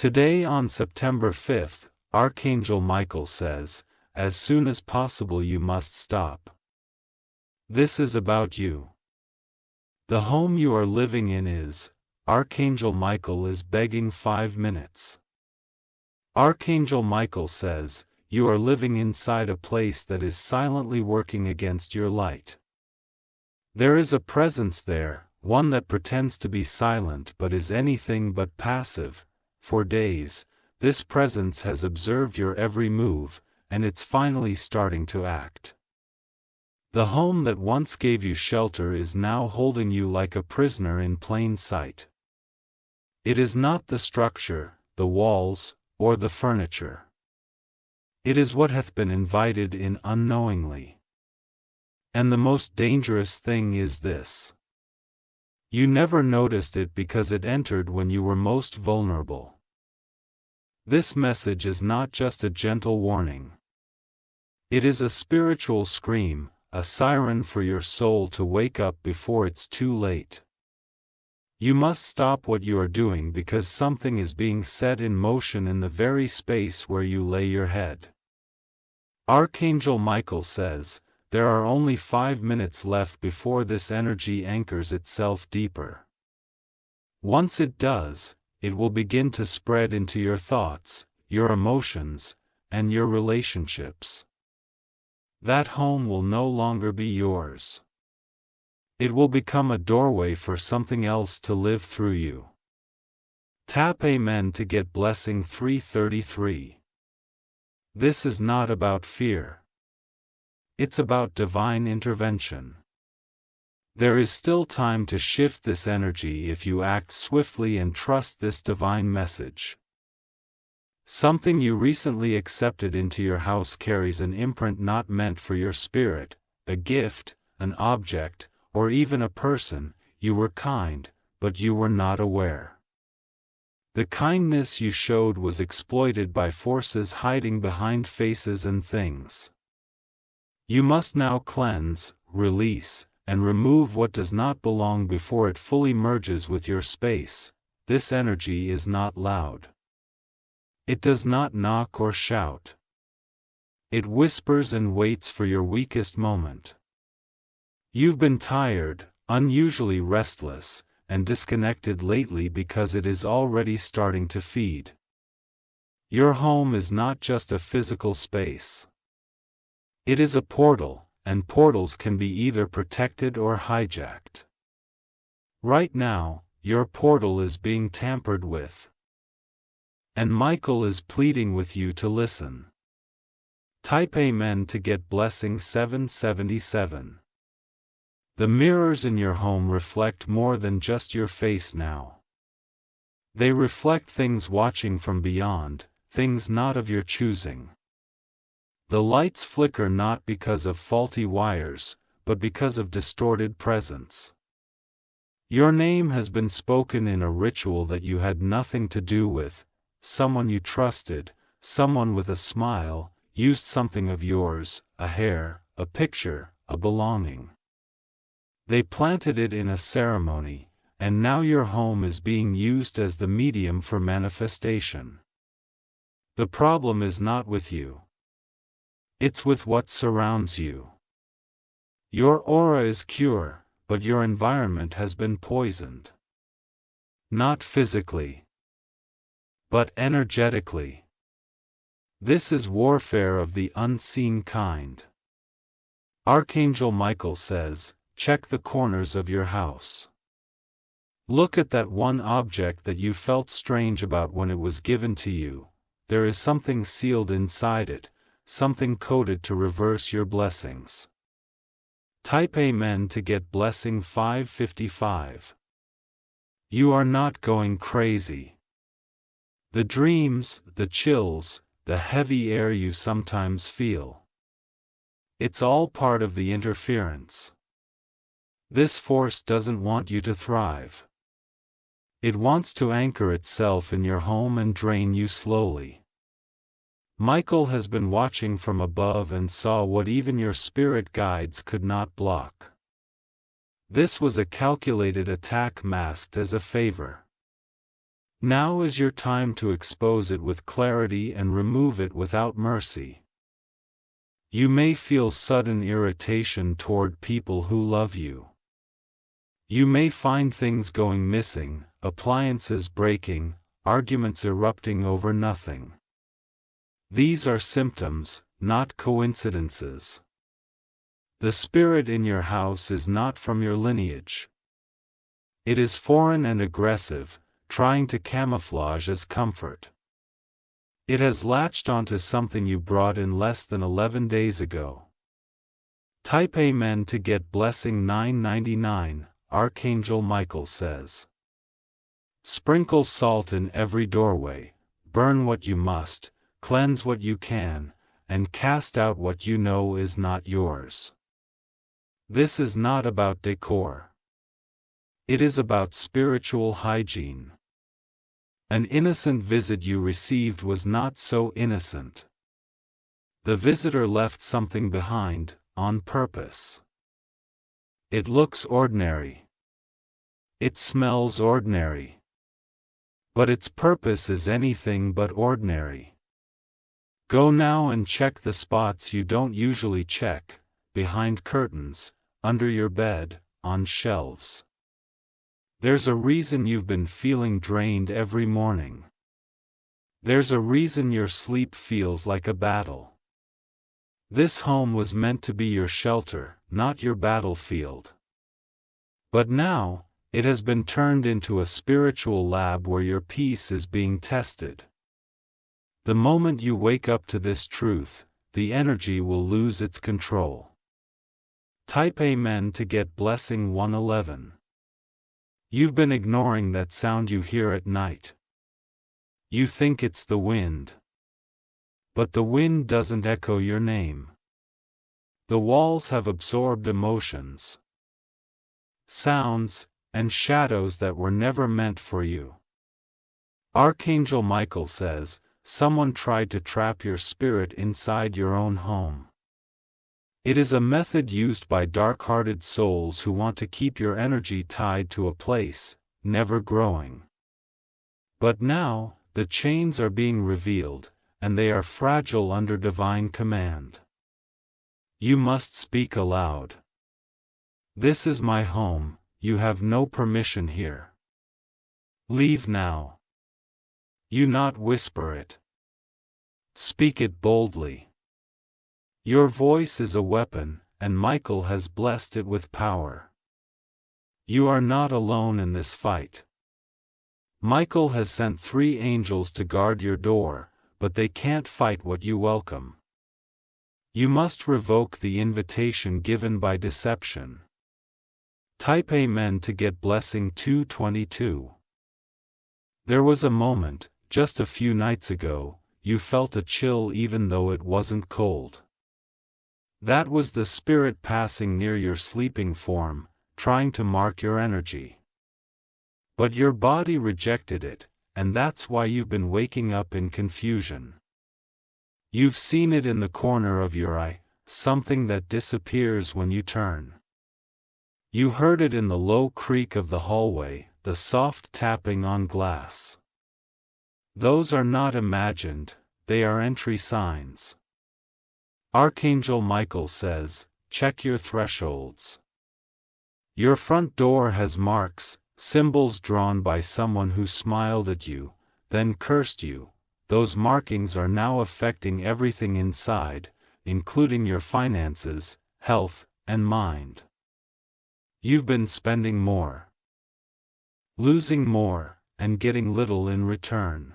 Today on September 5th, Archangel Michael says, as soon as possible you must stop. This is about you. The home you are living in is, Archangel Michael is begging 5 minutes. Archangel Michael says, you are living inside a place that is silently working against your light. There is a presence there, one that pretends to be silent but is anything but passive. For days, this presence has observed your every move, and it's finally starting to act. The home that once gave you shelter is now holding you like a prisoner in plain sight. It is not the structure, the walls, or the furniture. It is what hath been invited in unknowingly. And the most dangerous thing is this. You never noticed it because it entered when you were most vulnerable. This message is not just a gentle warning. It is a spiritual scream, a siren for your soul to wake up before it's too late. You must stop what you are doing because something is being set in motion in the very space where you lay your head. Archangel Michael says, there are only 5 minutes left before this energy anchors itself deeper. Once it does, it will begin to spread into your thoughts, your emotions, and your relationships. That home will no longer be yours. It will become a doorway for something else to live through you. Tap Amen to get blessing 333. This is not about fear. It's about divine intervention. There is still time to shift this energy if you act swiftly and trust this divine message. Something you recently accepted into your house carries an imprint not meant for your spirit, a gift, an object, or even a person. You were kind, but you were not aware. The kindness you showed was exploited by forces hiding behind faces and things. You must now cleanse, release, and remove what does not belong before it fully merges with your space. This energy is not loud. It does not knock or shout. It whispers and waits for your weakest moment. You've been tired, unusually restless, and disconnected lately because it is already starting to feed. Your home is not just a physical space. It is a portal, and portals can be either protected or hijacked. Right now, your portal is being tampered with. And Michael is pleading with you to listen. Type Amen to get blessing 777. The mirrors in your home reflect more than just your face now. They reflect things watching from beyond, things not of your choosing. The lights flicker not because of faulty wires, but because of distorted presence. Your name has been spoken in a ritual that you had nothing to do with. Someone you trusted, someone with a smile, used something of yours, a hair, a picture, a belonging. They planted it in a ceremony, and now your home is being used as the medium for manifestation. The problem is not with you. It's with what surrounds you. Your aura is pure, but your environment has been poisoned. Not physically, but energetically. This is warfare of the unseen kind. Archangel Michael says, check the corners of your house. Look at that one object that you felt strange about when it was given to you. There is something sealed inside it, something coded to reverse your blessings. Type Amen to get blessing 555. You are not going crazy. The dreams, the chills, the heavy air you sometimes feel. It's all part of the interference. This force doesn't want you to thrive. It wants to anchor itself in your home and drain you slowly. Michael has been watching from above and saw what even your spirit guides could not block. This was a calculated attack masked as a favor. Now is your time to expose it with clarity and remove it without mercy. You may feel sudden irritation toward people who love you. You may find things going missing, appliances breaking, arguments erupting over nothing. These are symptoms, not coincidences. The spirit in your house is not from your lineage. It is foreign and aggressive, trying to camouflage as comfort. It has latched onto something you brought in less than 11 days ago. Type Amen to get blessing 999, Archangel Michael says. Sprinkle salt in every doorway, burn what you must, cleanse what you can, and cast out what you know is not yours. This is not about decor. It is about spiritual hygiene. An innocent visit you received was not so innocent. The visitor left something behind, on purpose. It looks ordinary. It smells ordinary. But its purpose is anything but ordinary. Go now and check the spots you don't usually check, behind curtains, under your bed, on shelves. There's a reason you've been feeling drained every morning. There's a reason your sleep feels like a battle. This home was meant to be your shelter, not your battlefield. But now, it has been turned into a spiritual lab where your peace is being tested. The moment you wake up to this truth, the energy will lose its control. Type Amen to get blessing 111. You've been ignoring that sound you hear at night. You think it's the wind. But the wind doesn't echo your name. The walls have absorbed emotions, sounds, and shadows that were never meant for you. Archangel Michael says, someone tried to trap your spirit inside your own home. It is a method used by dark-hearted souls who want to keep your energy tied to a place, never growing. But now, the chains are being revealed, and they are fragile under divine command. You must speak aloud. This is my home, you have no permission here. Leave now. You not whisper it. Speak it boldly. Your voice is a weapon, and Michael has blessed it with power. You are not alone in this fight. Michael has sent 3 angels to guard your door, but they can't fight what you welcome. You must revoke the invitation given by deception. Type Amen to get blessing 222. There was a moment, just a few nights ago, you felt a chill even though it wasn't cold. That was the spirit passing near your sleeping form, trying to mark your energy. But your body rejected it, and that's why you've been waking up in confusion. You've seen it in the corner of your eye, something that disappears when you turn. You heard it in the low creak of the hallway, the soft tapping on glass. Those are not imagined, they are entry signs. Archangel Michael says, check your thresholds. Your front door has marks, symbols drawn by someone who smiled at you, then cursed you. Those markings are now affecting everything inside, including your finances, health, and mind. You've been spending more, losing more, and getting little in return.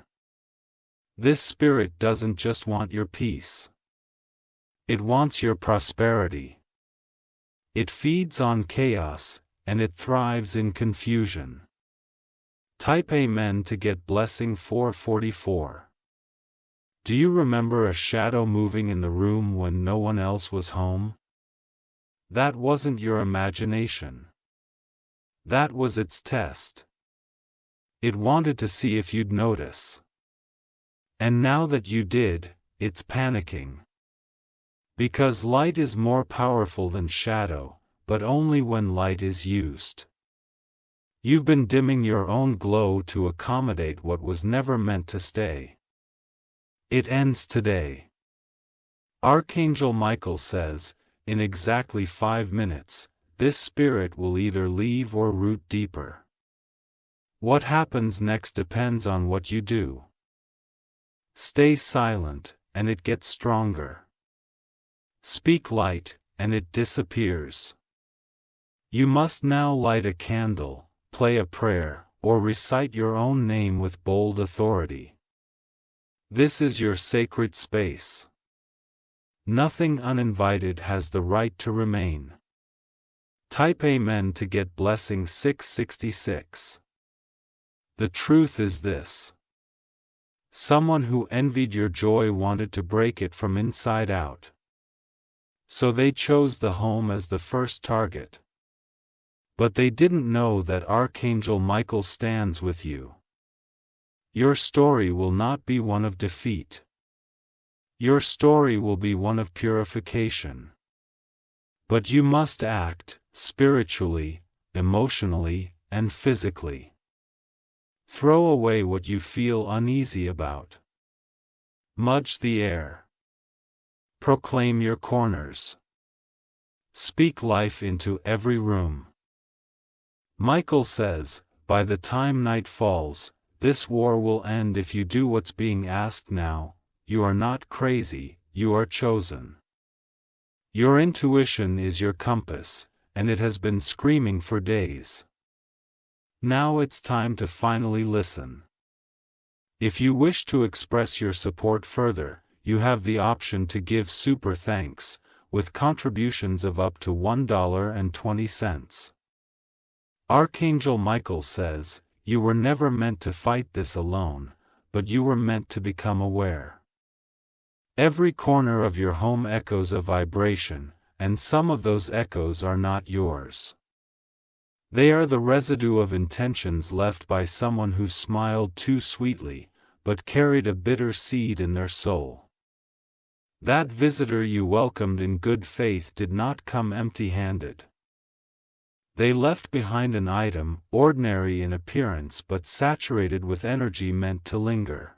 This spirit doesn't just want your peace. It wants your prosperity. It feeds on chaos, and it thrives in confusion. Type Amen to get blessing 444. Do you remember a shadow moving in the room when no one else was home? That wasn't your imagination. That was its test. It wanted to see if you'd notice. And now that you did, it's panicking. Because light is more powerful than shadow, but only when light is used. You've been dimming your own glow to accommodate what was never meant to stay. It ends today. Archangel Michael says, in exactly 5 minutes, this spirit will either leave or root deeper. What happens next depends on what you do. Stay silent, and it gets stronger. Speak light, and it disappears. You must now light a candle, play a prayer, or recite your own name with bold authority. This is your sacred space. Nothing uninvited has the right to remain. Type Amen to get blessing 666. The truth is this. Someone who envied your joy wanted to break it from inside out. So they chose the home as the first target. But they didn't know that Archangel Michael stands with you. Your story will not be one of defeat. Your story will be one of purification. But you must act, spiritually, emotionally, and physically. Throw away what you feel uneasy about. Mudge the air. Proclaim your corners. Speak life into every room. Michael says, by the time night falls, this war will end if you do what's being asked now. You are not crazy, you are chosen. Your intuition is your compass, and it has been screaming for days. Now it's time to finally listen. If you wish to express your support further, you have the option to give super thanks, with contributions of up to $1.20. Archangel Michael says, you were never meant to fight this alone, but you were meant to become aware. Every corner of your home echoes a vibration, and some of those echoes are not yours. They are the residue of intentions left by someone who smiled too sweetly, but carried a bitter seed in their soul. That visitor you welcomed in good faith did not come empty-handed. They left behind an item, ordinary in appearance but saturated with energy meant to linger.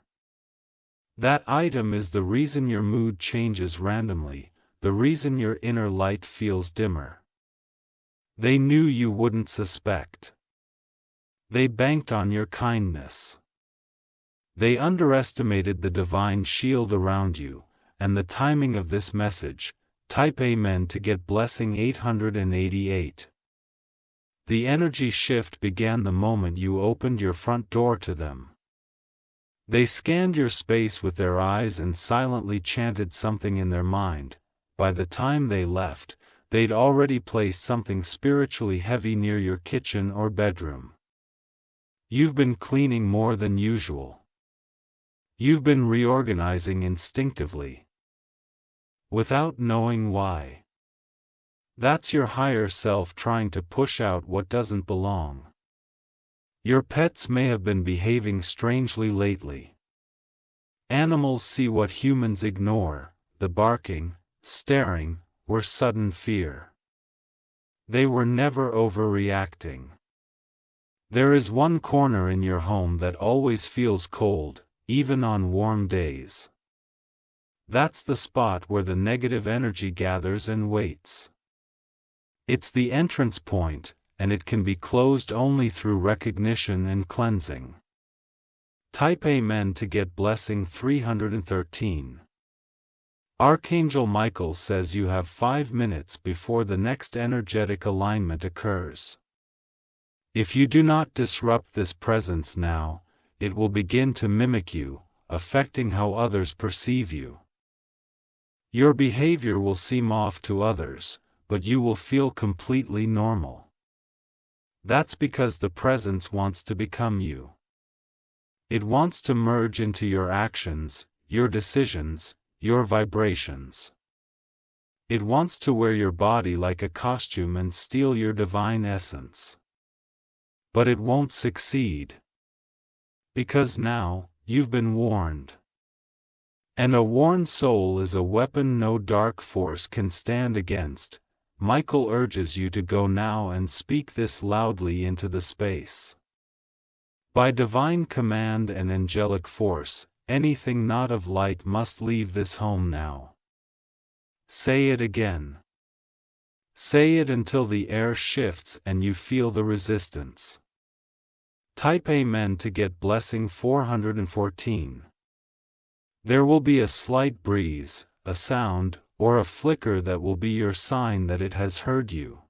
That item is the reason your mood changes randomly, the reason your inner light feels dimmer. They knew you wouldn't suspect. They banked on your kindness. They underestimated the divine shield around you, and the timing of this message. Type Amen to get blessing 888. The energy shift began the moment you opened your front door to them. They scanned your space with their eyes and silently chanted something in their mind. By the time they left, they'd already placed something spiritually heavy near your kitchen or bedroom. You've been cleaning more than usual. You've been reorganizing instinctively, without knowing why. That's your higher self trying to push out what doesn't belong. Your pets may have been behaving strangely lately. Animals see what humans ignore, the barking, staring, or sudden fear. They were never overreacting. There is one corner in your home that always feels cold, even on warm days. That's the spot where the negative energy gathers and waits. It's the entrance point, and it can be closed only through recognition and cleansing. Type Amen to get blessing 313. Archangel Michael says you have 5 minutes before the next energetic alignment occurs. If you do not disrupt this presence now, it will begin to mimic you, affecting how others perceive you. Your behavior will seem off to others, but you will feel completely normal. That's because the presence wants to become you. It wants to merge into your actions, your decisions, your vibrations. It wants to wear your body like a costume and steal your divine essence. But it won't succeed. Because now, you've been warned. And a warned soul is a weapon no dark force can stand against. Michael urges you to go now and speak this loudly into the space. By divine command and angelic force, anything not of light must leave this home now. Say it again. Say it until the air shifts and you feel the resistance. Type Amen to get blessing 414. There will be a slight breeze, a sound, or a flicker that will be your sign that it has heard you.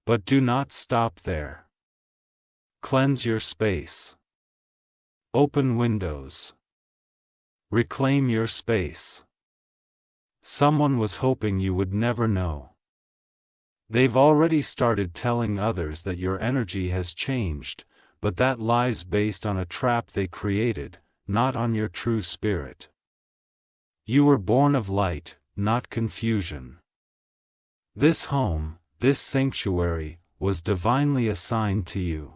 But do not stop there. Cleanse your space. Open windows. Reclaim your space. Someone was hoping you would never know. They've already started telling others that your energy has changed, but that lies based on a trap they created, not on your true spirit. You were born of light, not confusion. This home, this sanctuary, was divinely assigned to you.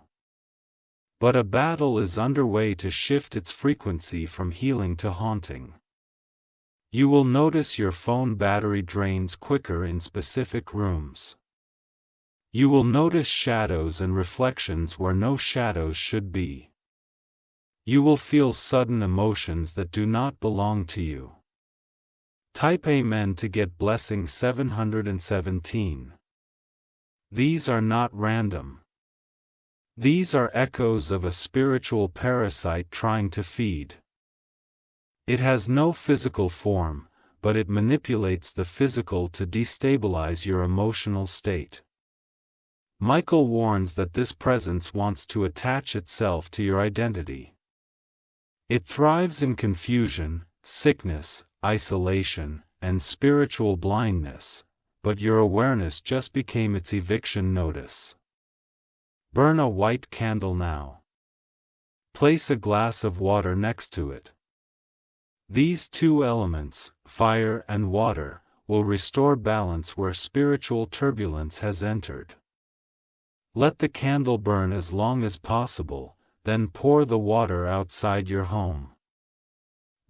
But a battle is underway to shift its frequency from healing to haunting. You will notice your phone battery drains quicker in specific rooms. You will notice shadows and reflections where no shadows should be. You will feel sudden emotions that do not belong to you. Type Amen to get blessing 717. These are not random. These are echoes of a spiritual parasite trying to feed. It has no physical form, but it manipulates the physical to destabilize your emotional state. Michael warns that this presence wants to attach itself to your identity. It thrives in confusion, sickness, isolation, and spiritual blindness, but your awareness just became its eviction notice. Burn a white candle now. Place a glass of water next to it. These two elements, fire and water, will restore balance where spiritual turbulence has entered. Let the candle burn as long as possible, then pour the water outside your home.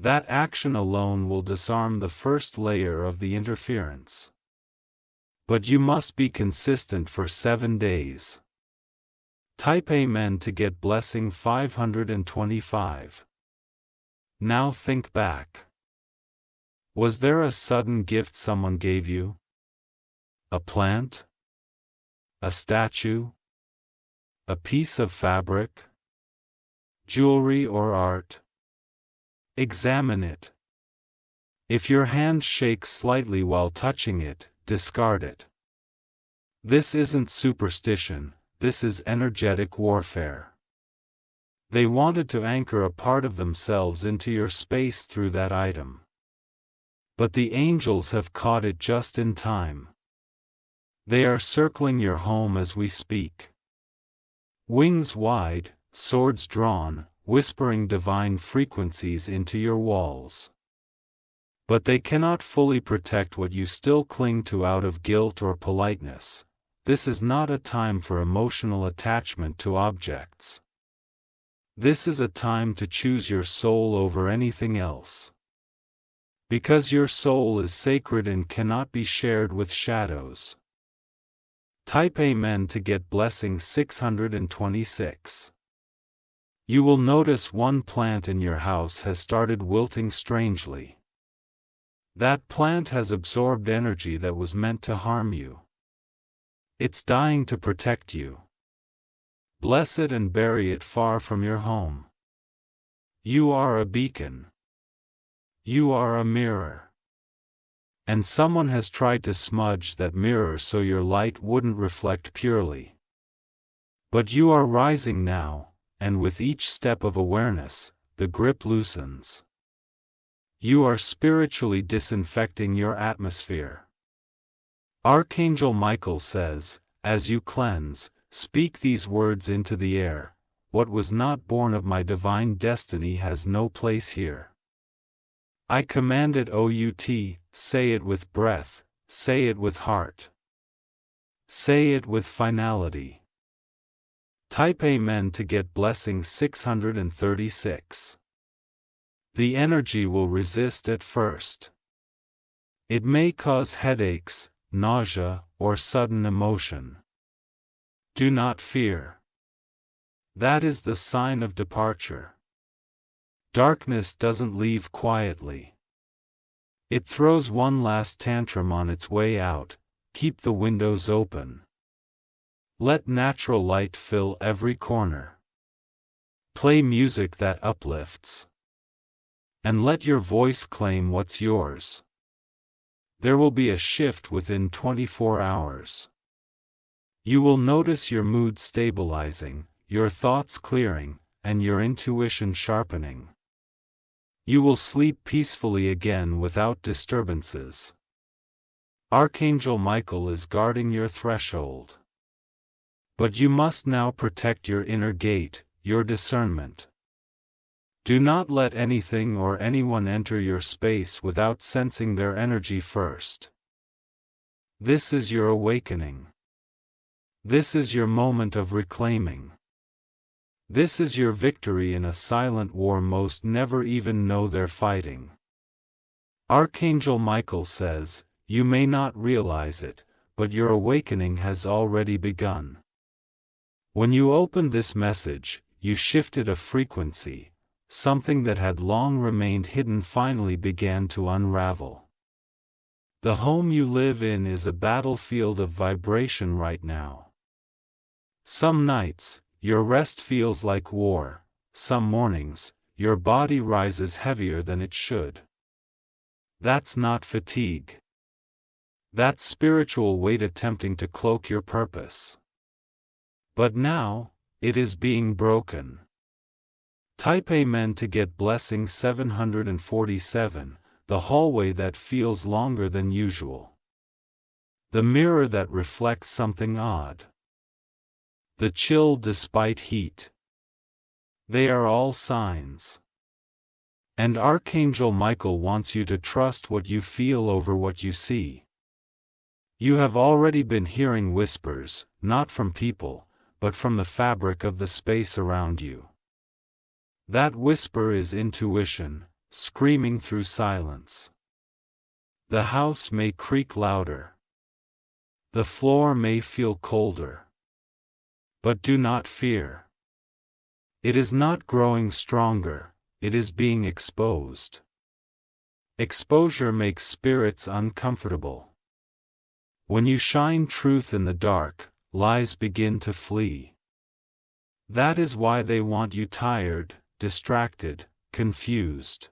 That action alone will disarm the first layer of the interference. But you must be consistent for 7 days. Type Amen to get blessing 525. Now think back. Was there a sudden gift someone gave you? A plant? A statue? A piece of fabric? Jewelry or art? Examine it. If your hand shakes slightly while touching it, discard it. This isn't superstition, this is energetic warfare. They wanted to anchor a part of themselves into your space through that item. But the angels have caught it just in time. They are circling your home as we speak. Wings wide, swords drawn, whispering divine frequencies into your walls. But they cannot fully protect what you still cling to out of guilt or politeness. This is not a time for emotional attachment to objects. This is a time to choose your soul over anything else. Because your soul is sacred and cannot be shared with shadows. Type Amen to get blessing 626. You will notice one plant in your house has started wilting strangely. That plant has absorbed energy that was meant to harm you. It's dying to protect you. Bless it and bury it far from your home. You are a beacon. You are a mirror. And someone has tried to smudge that mirror so your light wouldn't reflect purely. But you are rising now, and with each step of awareness, the grip loosens. You are spiritually disinfecting your atmosphere. Archangel Michael says, as you cleanse, speak these words into the air: what was not born of my divine destiny has no place here. I command it out, say it with breath, say it with heart. Say it with finality. Type Amen to get blessing 636. The energy will resist at first. It may cause headaches, nausea, or sudden emotion. Do not fear. That is the sign of departure. Darkness doesn't leave quietly. It throws one last tantrum on its way out. Keep the windows open. Let natural light fill every corner. Play music that uplifts. And let your voice claim what's yours. There will be a shift within 24 hours. You will notice your mood stabilizing, your thoughts clearing, and your intuition sharpening. You will sleep peacefully again without disturbances. Archangel Michael is guarding your threshold. But you must now protect your inner gate, your discernment. Do not let anything or anyone enter your space without sensing their energy first. This is your awakening. This is your moment of reclaiming. This is your victory in a silent war most never even know they're fighting. Archangel Michael says, you may not realize it, but your awakening has already begun. When you opened this message, you shifted a frequency. Something that had long remained hidden finally began to unravel. The home you live in is a battlefield of vibration right now. Some nights, your rest feels like war. Some mornings, your body rises heavier than it should. That's not fatigue. That's spiritual weight attempting to cloak your purpose. But now, it is being broken. Type Amen to get blessing 747, the hallway that feels longer than usual. The mirror that reflects something odd. The chill despite heat. They are all signs. And Archangel Michael wants you to trust what you feel over what you see. You have already been hearing whispers, not from people, but from the fabric of the space around you. That whisper is intuition, screaming through silence. The house may creak louder. The floor may feel colder. But do not fear. It is not growing stronger, it is being exposed. Exposure makes spirits uncomfortable. When you shine truth in the dark, lies begin to flee. That is why they want you tired, distracted, confused.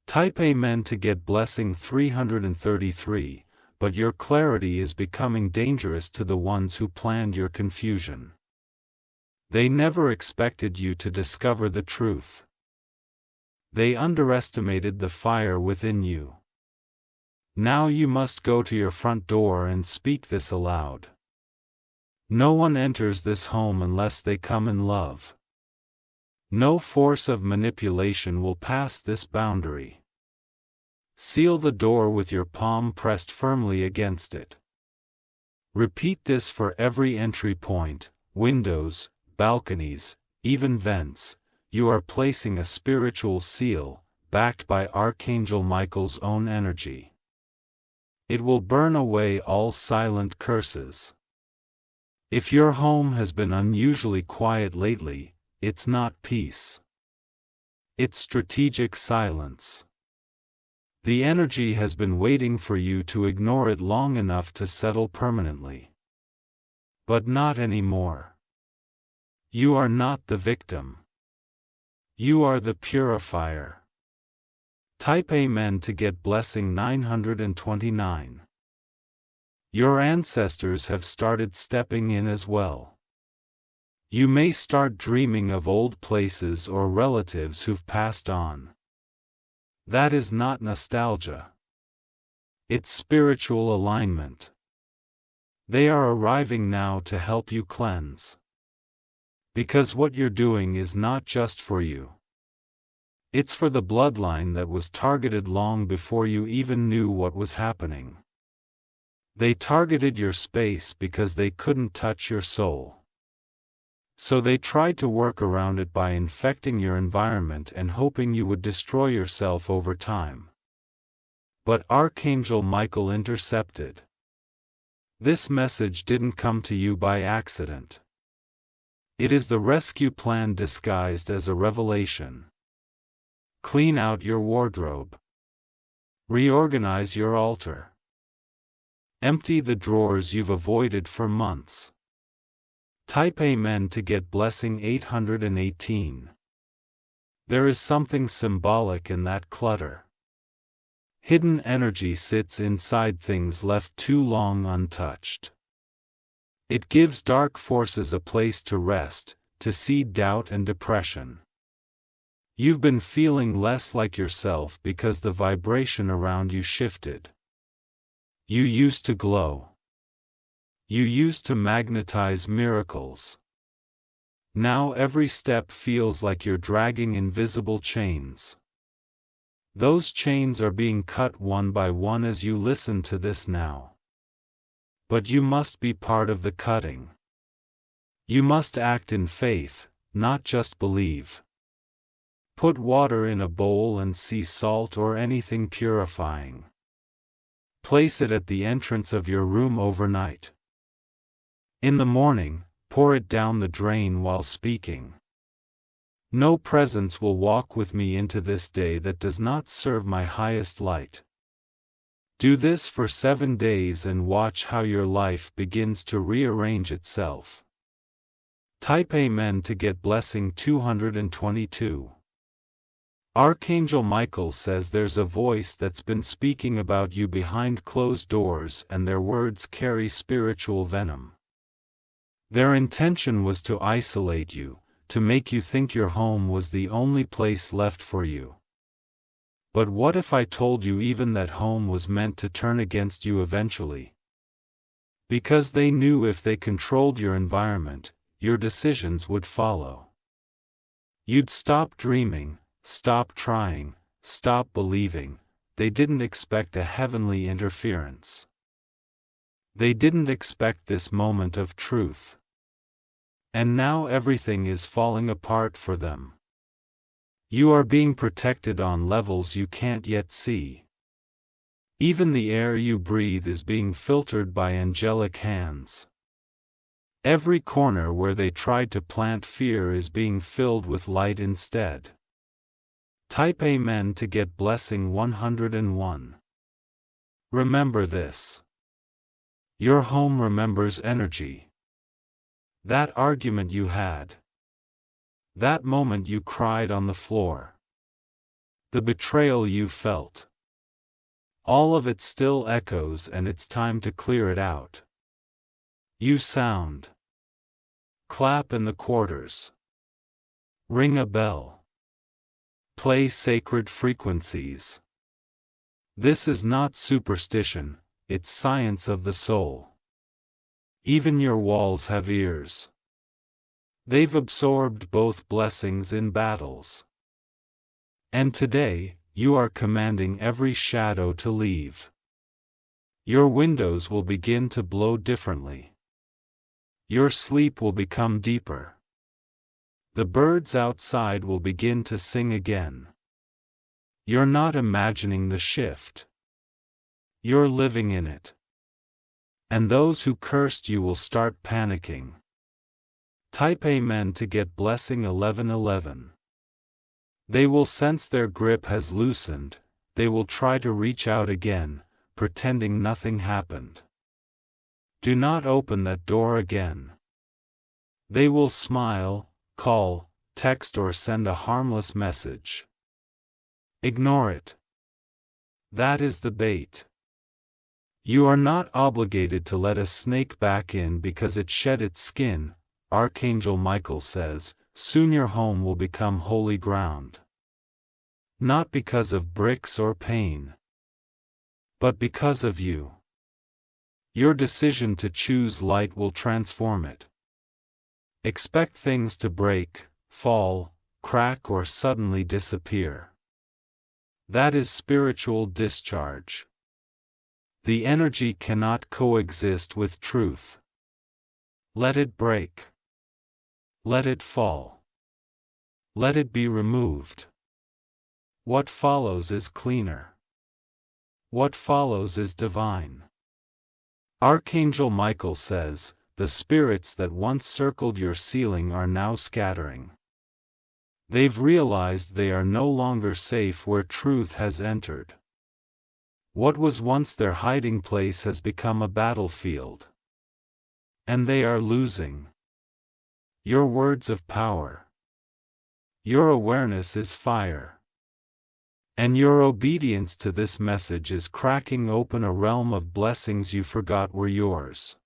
Type Amen to get blessing 333, but your clarity is becoming dangerous to the ones who planned your confusion. They never expected you to discover the truth. They underestimated the fire within you. Now you must go to your front door and speak this aloud. No one enters this home unless they come in love. No force of manipulation will pass this boundary. Seal the door with your palm pressed firmly against it. Repeat this for every entry point, windows, balconies, even vents. You are placing a spiritual seal, backed by Archangel Michael's own energy. It will burn away all silent curses. If your home has been unusually quiet lately, it's not peace. It's strategic silence. The energy has been waiting for you to ignore it long enough to settle permanently. But not anymore. You are not the victim. You are the purifier. Type Amen to get blessing 929. Your ancestors have started stepping in as well. You may start dreaming of old places or relatives who've passed on. That is not nostalgia. It's spiritual alignment. They are arriving now to help you cleanse. Because what you're doing is not just for you. It's for the bloodline that was targeted long before you even knew what was happening. They targeted your space because they couldn't touch your soul. So they tried to work around it by infecting your environment and hoping you would destroy yourself over time. But Archangel Michael intercepted. This message didn't come to you by accident. It is the rescue plan disguised as a revelation. Clean out your wardrobe. Reorganize your altar. Empty the drawers you've avoided for months. Type Amen to get blessing 818. There is something symbolic in that clutter. Hidden energy sits inside things left too long untouched. It gives dark forces a place to rest, to seed doubt and depression. You've been feeling less like yourself because the vibration around you shifted. You used to glow. You used to magnetize miracles. Now every step feels like you're dragging invisible chains. Those chains are being cut one by one as you listen to this now. But you must be part of the cutting. You must act in faith, not just believe. Put water in a bowl and sea salt or anything purifying. Place it at the entrance of your room overnight. In the morning, pour it down the drain while speaking. No presence will walk with me into this day that does not serve my highest light. Do this for 7 days and watch how your life begins to rearrange itself. Type Amen to get blessing 222. Archangel Michael says there's a voice that's been speaking about you behind closed doors, and their words carry spiritual venom. Their intention was to isolate you, to make you think your home was the only place left for you. But what if I told you even that home was meant to turn against you eventually? Because they knew if they controlled your environment, your decisions would follow. You'd stop dreaming, stop trying, stop believing. They didn't expect a heavenly interference. They didn't expect this moment of truth. And now everything is falling apart for them. You are being protected on levels you can't yet see. Even the air you breathe is being filtered by angelic hands. Every corner where they tried to plant fear is being filled with light instead. Type Amen to get blessing 101. Remember this. Your home remembers energy. That argument you had. That moment you cried on the floor. The betrayal you felt. All of it still echoes, and it's time to clear it out. You sound. Clap in the quarters. Ring a bell. Play sacred frequencies. This is not superstition, it's science of the soul. Even your walls have ears. They've absorbed both blessings in battles. And today, you are commanding every shadow to leave. Your windows will begin to blow differently. Your sleep will become deeper. The birds outside will begin to sing again. You're not imagining the shift. You're living in it. And those who cursed you will start panicking. Type Amen to get blessing 1111. They will sense their grip has loosened, they will try to reach out again, pretending nothing happened. Do not open that door again. They will smile, call, text or send a harmless message. Ignore it. That is the bait. You are not obligated to let a snake back in because it shed its skin. Archangel Michael says, soon your home will become holy ground. Not because of bricks or pain, but because of you. Your decision to choose light will transform it. Expect things to break, fall, crack or suddenly disappear. That is spiritual discharge. The energy cannot coexist with truth. Let it break. Let it fall. Let it be removed. What follows is cleaner. What follows is divine. Archangel Michael says, the spirits that once circled your ceiling are now scattering. They've realized they are no longer safe where truth has entered. What was once their hiding place has become a battlefield. And they are losing. Your words of power. Your awareness is fire. And your obedience to this message is cracking open a realm of blessings you forgot were yours.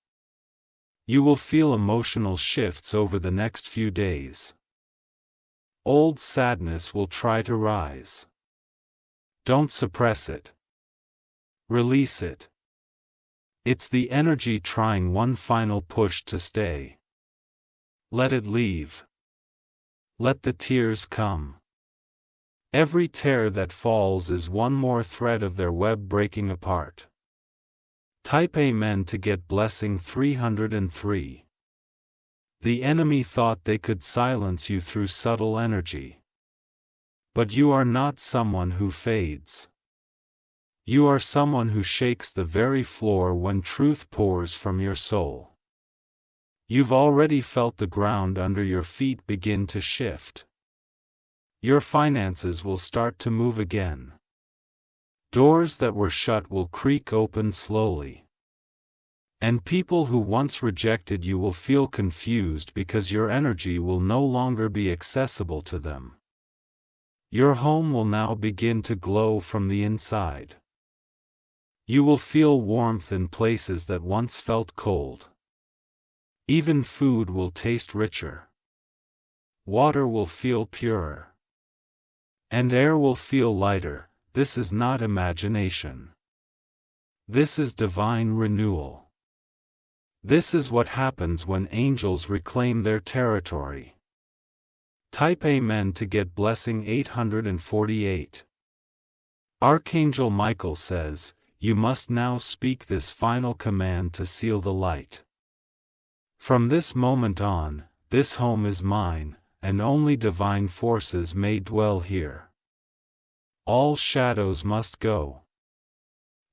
You will feel emotional shifts over the next few days. Old sadness will try to rise. Don't suppress it. Release it. It's the energy trying one final push to stay. Let it leave. Let the tears come. Every tear that falls is one more thread of their web breaking apart. Type Amen to get blessing 303. The enemy thought they could silence you through subtle energy. But you are not someone who fades. You are someone who shakes the very floor when truth pours from your soul. You've already felt the ground under your feet begin to shift. Your finances will start to move again. Doors that were shut will creak open slowly. And people who once rejected you will feel confused because your energy will no longer be accessible to them. Your home will now begin to glow from the inside. You will feel warmth in places that once felt cold. Even food will taste richer. Water will feel purer. And air will feel lighter. This is not imagination. This is divine renewal. This is what happens when angels reclaim their territory. Type Amen to get blessing 848. Archangel Michael says, you must now speak this final command to seal the light. From this moment on, this home is mine, and only divine forces may dwell here. All shadows must go.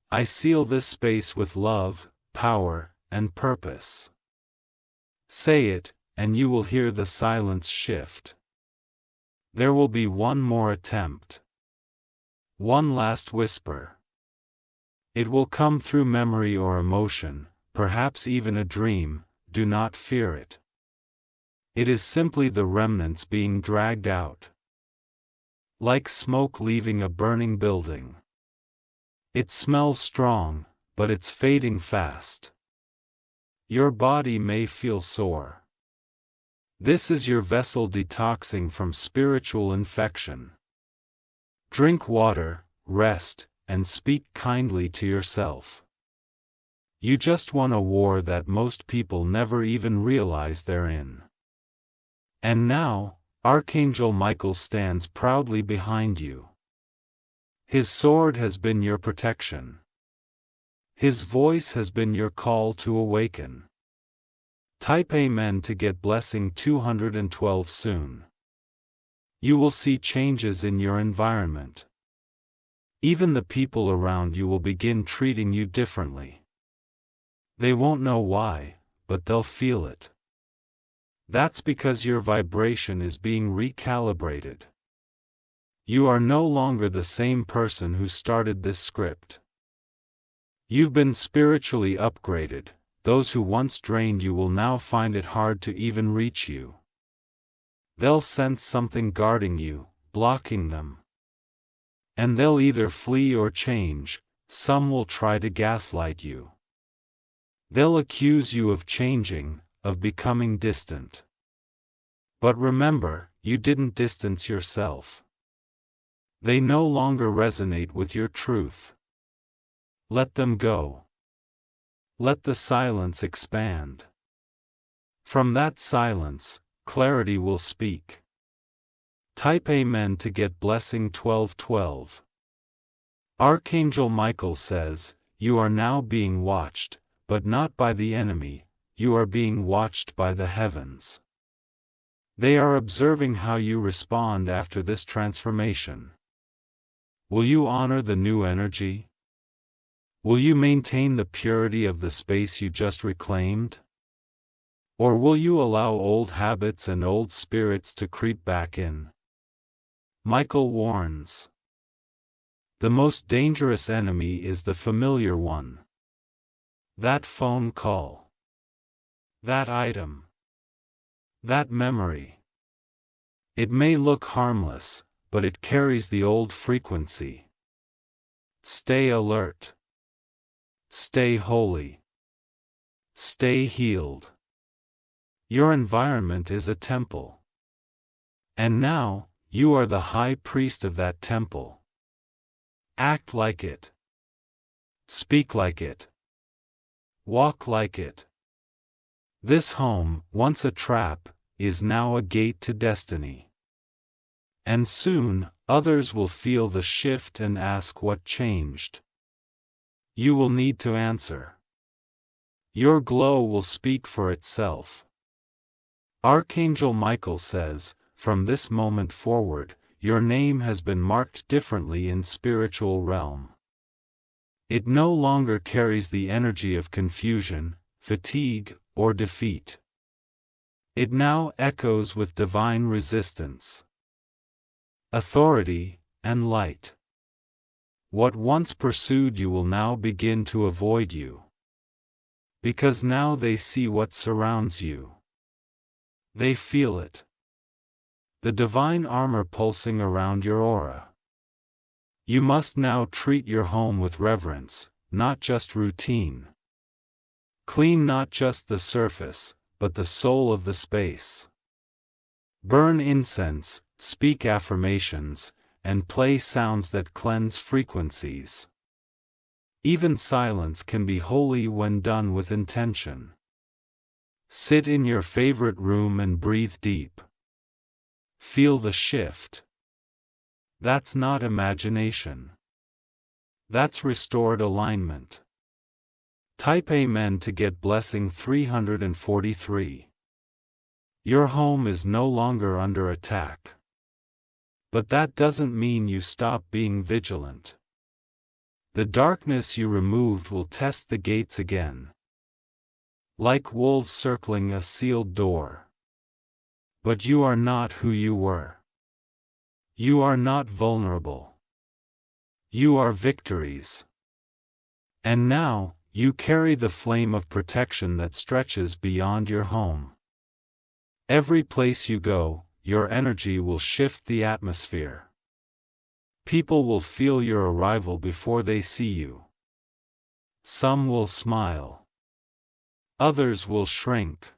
I seal this space with love, power, and purpose. Say it, and you will hear the silence shift. There will be one more attempt. One last whisper. It will come through memory or emotion, perhaps even a dream. Do not fear it. It is simply the remnants being dragged out. Like smoke leaving a burning building. It smells strong, but it's fading fast. Your body may feel sore. This is your vessel detoxing from spiritual infection. Drink water, rest, and speak kindly to yourself. You just won a war that most people never even realize they're in. And now, Archangel Michael stands proudly behind you. His sword has been your protection. His voice has been your call to awaken. Type Amen to get blessing 212 soon. You will see changes in your environment. Even the people around you will begin treating you differently. They won't know why, but they'll feel it. That's because your vibration is being recalibrated. You are no longer the same person who started this script. You've been spiritually upgraded. Those who once drained you will now find it hard to even reach you. They'll sense something guarding you, blocking them. And they'll either flee or change. Some will try to gaslight you. They'll accuse you of changing, of becoming distant. But remember, you didn't distance yourself. They no longer resonate with your truth. Let them go. Let the silence expand. From that silence, clarity will speak. Type Amen to get blessing 1212. Archangel Michael says, you are now being watched. But not by the enemy, you are being watched by the heavens. They are observing how you respond after this transformation. Will you honor the new energy? Will you maintain the purity of the space you just reclaimed? Or will you allow old habits and old spirits to creep back in? Michael warns. The most dangerous enemy is the familiar one. That phone call. That item. That memory. It may look harmless, but it carries the old frequency. Stay alert. Stay holy. Stay healed. Your environment is a temple. And now, you are the high priest of that temple. Act like it. Speak like it. Walk like it. This home, once a trap, is now a gate to destiny. And soon, others will feel the shift and ask what changed. You will need to answer. Your glow will speak for itself. Archangel Michael says, from this moment forward, your name has been marked differently in spiritual realm. It no longer carries the energy of confusion, fatigue, or defeat. It now echoes with divine resistance, authority, and light. What once pursued you will now begin to avoid you. Because now they see what surrounds you. They feel it. The divine armor pulsing around your aura. You must now treat your home with reverence, not just routine. Clean not just the surface, but the soul of the space. Burn incense, speak affirmations, and play sounds that cleanse frequencies. Even silence can be holy when done with intention. Sit in your favorite room and breathe deep. Feel the shift. That's not imagination. That's restored alignment. Type Amen to get blessing 343. Your home is no longer under attack. But that doesn't mean you stop being vigilant. The darkness you removed will test the gates again. Like wolves circling a sealed door. But you are not who you were. You are not vulnerable. You are victories. And now, you carry the flame of protection that stretches beyond your home. Every place you go, your energy will shift the atmosphere. People will feel your arrival before they see you. Some will smile. Others will shrink.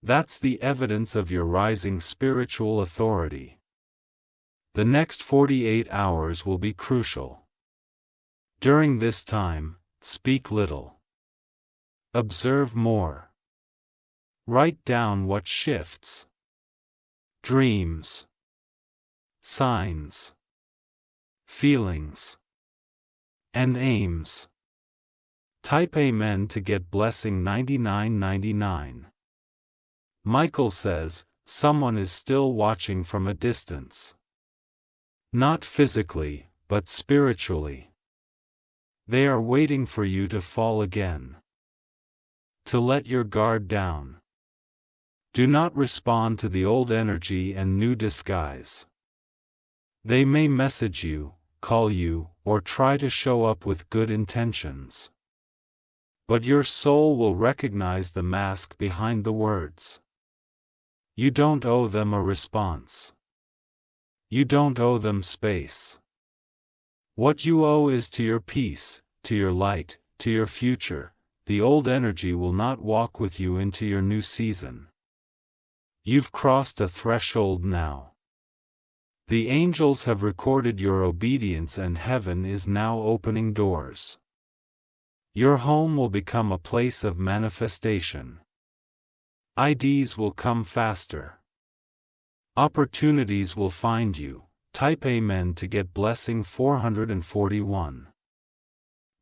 That's the evidence of your rising spiritual authority. The next 48 hours will be crucial. During this time, speak little. Observe more. Write down what shifts. Dreams. Signs. Feelings. And aims. Type Amen to get blessing 9999. Michael says, someone is still watching from a distance. Not physically, but spiritually. They are waiting for you to fall again. To let your guard down. Do not respond to the old energy and new disguise. They may message you, call you, or try to show up with good intentions. But your soul will recognize the mask behind the words. You don't owe them a response. You don't owe them space. What you owe is to your peace, to your light, to your future. The old energy will not walk with you into your new season. You've crossed a threshold now. The angels have recorded your obedience and heaven is now opening doors. Your home will become a place of manifestation. IDs will come faster. Opportunities will find you. Type Amen to get blessing 441.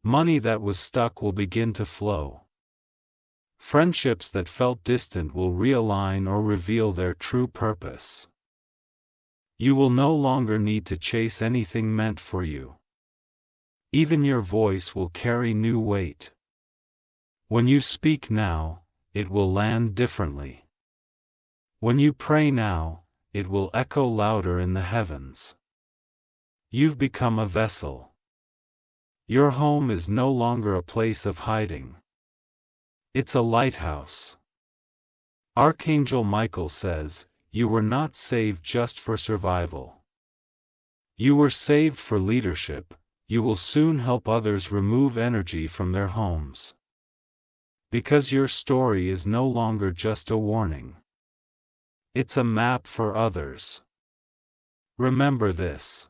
Money that was stuck will begin to flow. Friendships that felt distant will realign or reveal their true purpose. You will no longer need to chase anything meant for you. Even your voice will carry new weight. When you speak now, it will land differently. When you pray now, it will echo louder in the heavens. You've become a vessel. Your home is no longer a place of hiding. It's a lighthouse. Archangel Michael says, you were not saved just for survival. You were saved for leadership. You will soon help others remove energy from their homes. Because your story is no longer just a warning. It's a map for others. Remember this.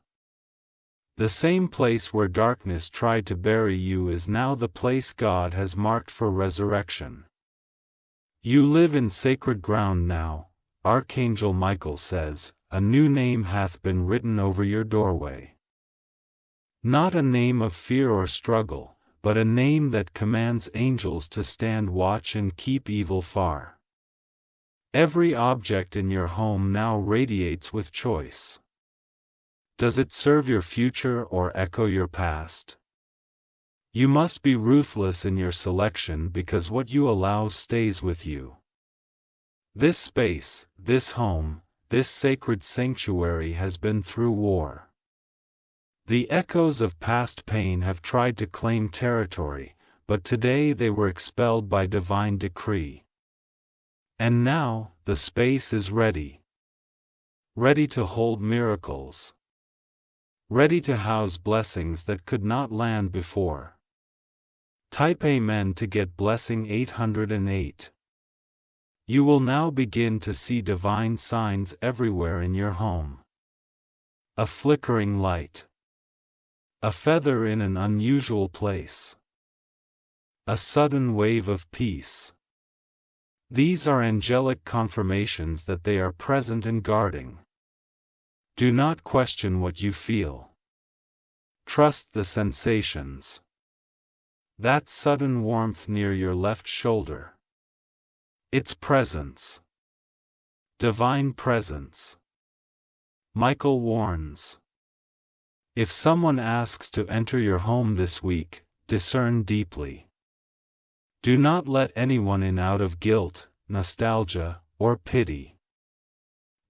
The same place where darkness tried to bury you is now the place God has marked for resurrection. You live in sacred ground now, Archangel Michael says, a new name hath been written over your doorway. Not a name of fear or struggle, but a name that commands angels to stand watch and keep evil far. Every object in your home now radiates with choice. Does it serve your future or echo your past? You must be ruthless in your selection because what you allow stays with you. This space, this home, this sacred sanctuary has been through war. The echoes of past pain have tried to claim territory, but today they were expelled by divine decree. And now, the space is ready. Ready to hold miracles. Ready to house blessings that could not land before. Type Amen to get blessing 808. You will now begin to see divine signs everywhere in your home. A flickering light. A feather in an unusual place. A sudden wave of peace. These are angelic confirmations that they are present and guarding. Do not question what you feel. Trust the sensations. That sudden warmth near your left shoulder. Its presence. Divine presence. Michael warns. If someone asks to enter your home this week, discern deeply. Do not let anyone in out of guilt, nostalgia, or pity.